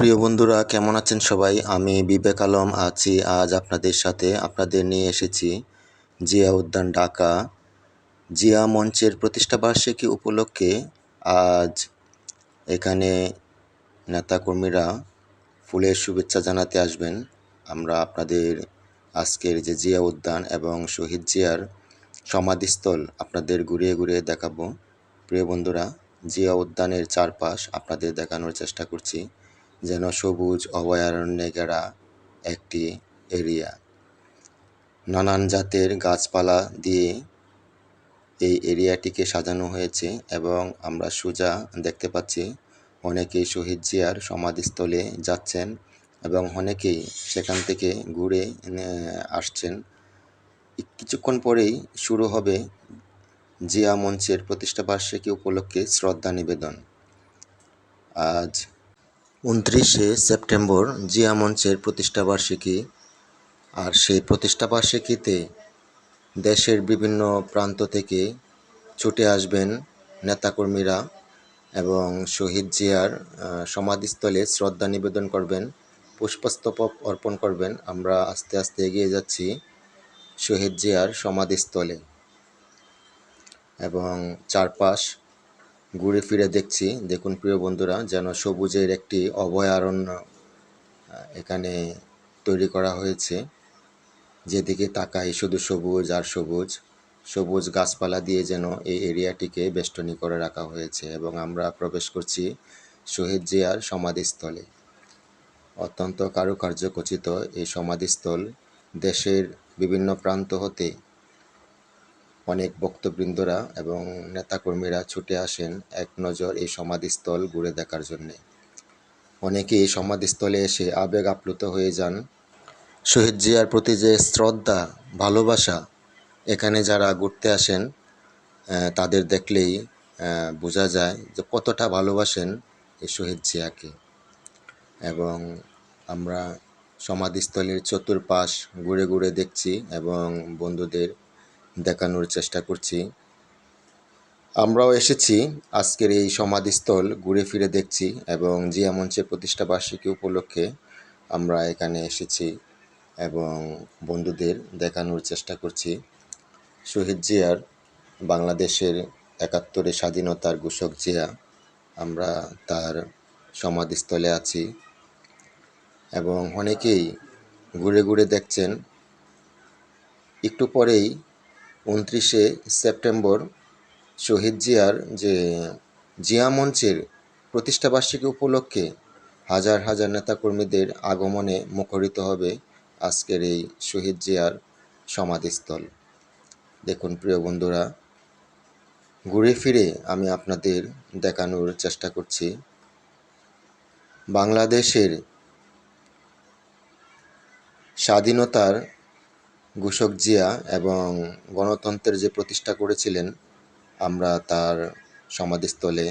প্রিয় বন্ধুরা, কেমন আছেন সবাই? আমি বিবেক আলম আছি আজ আপনাদের সাথে। আপনাদের নিয়ে এসেছি জিয়া উদ্যান, ঢাকা। জিয়া মঞ্চের প্রতিষ্ঠাবার্ষিকী উপলক্ষে আজ এখানে নেতাকর্মীরা ফুলের শুভেচ্ছা জানাতে আসবেন। আমরা আপনাদের আজকের যে জিয়া উদ্যান এবং শহীদ জিয়ার সমাধিস্থল আপনাদের ঘুরিয়ে ঘুরিয়ে দেখাবো। প্রিয় বন্ধুরা, জিয়া উদ্যানের চারপাশ আপনাদের দেখানোর চেষ্টা করছি, যেন সবুজ অভয়ারণ্যে ঘেরা একটি এরিয়া। নানান জাতের গাছপালা দিয়ে এই এরিয়াটিকে সাজানো হয়েছে এবং আমরা সোজা দেখতে পাচ্ছি অনেকেই শহীদ জিয়ার সমাধিস্থলে যাচ্ছেন এবং অনেকেই সেখান থেকে ঘুরে আসছেন। কিছুক্ষণ পরেই শুরু হবে জিয়া মঞ্চের প্রতিষ্ঠাবার্ষিকী উপলক্ষে শ্রদ্ধা নিবেদন। আজ 29শে সেপ্টেম্বর জিয়া মঞ্চের প্রতিষ্ঠাবার্ষিকী। আর সেই প্রতিষ্ঠাবার্ষিকীতে দেশের বিভিন্ন প্রান্ত থেকে ছুটে আসবেন নেতাকর্মীরা এবং শহীদ জিয়ার সমাধিস্থলে শ্রদ্ধা নিবেদন করবেন, পুষ্পস্তবক অর্পণ করবেন। আমরা আস্তে আস্তে এগিয়ে যাচ্ছি শহীদ জিয়ার সমাধিস্থলে এবং চারপাশ ঘুরে ফিরে দেখছি। দেখুন প্রিয় বন্ধুরা, যেন সবুজের একটি অভয়ারণ্য এখানে তৈরি করা হয়েছে। যেদিকে তাকাই শুধু সবুজ আর সবুজ, সবুজ গাছপালা দিয়ে যেন এই এরিয়াটিকে বেষ্টনী করে রাখা হয়েছে এবং আমরা প্রবেশ করছি শহীদ জিয়ার সমাধিস্থলে। অত্যন্ত কারুকার্যখচিত এই সমাধিস্থল। দেশের বিভিন্ন প্রান্ত হতে অনেক ভক্তবৃন্দরা এবং নেতাকর্মীরা ছুটে আসেন এক নজর এই সমাধিস্থল ঘুরে দেখার জন্যে। অনেকে এই সমাধিস্থলে এসে আবেগ আপ্লুত হয়ে যান। শহীদ জিয়ার প্রতি যে শ্রদ্ধা, ভালোবাসা, এখানে যারা ঘুরতে আসেন তাদের দেখলেই বোঝা যায় যে কতটা ভালোবাসেন এই শহীদ জিয়াকে। এবং আমরা সমাধিস্থলের চতুর্পাশ ঘুরে ঘুরে দেখছি এবং বন্ধুদের দেখানোর চেষ্টা করছি। আমরাও এসেছি আজকের এই সমাধিস্থল ঘুরে ফিরে দেখছি এবং জিয়া মঞ্চের প্রতিষ্ঠাবার্ষিকী উপলক্ষে আমরা এখানে এসেছি এবং বন্ধুদের দেখানোর চেষ্টা করছি শহীদ জিয়ার, বাংলাদেশের ৭১ স্বাধীনতার ঘোষক জিয়া। আমরা তার সমাধিস্থলে আছি এবং অনেকেই ঘুরে ঘুরে দেখছেন। একটু পরেই ২৯শে সেপ্টেম্বর শহীদ জিয়ার যে জিয়া মঞ্চের প্রতিষ্ঠাবার্ষিকী উপলক্ষে হাজার হাজার নেতাকর্মীদের আগমনে মুখরিত হবে আজকের এই শহীদ জিয়ার সমাধিস্থল। দেখুন প্রিয় বন্ধুরা, ঘুরে ফিরে আমি আপনাদের দেখানোর চেষ্টা করছি বাংলাদেশের স্বাধীনতার ঘোষক জিয়া এবং গণতন্ত্রের যে প্রতিষ্ঠা করেছিলেন, আমরা তার সমাধিস্থলে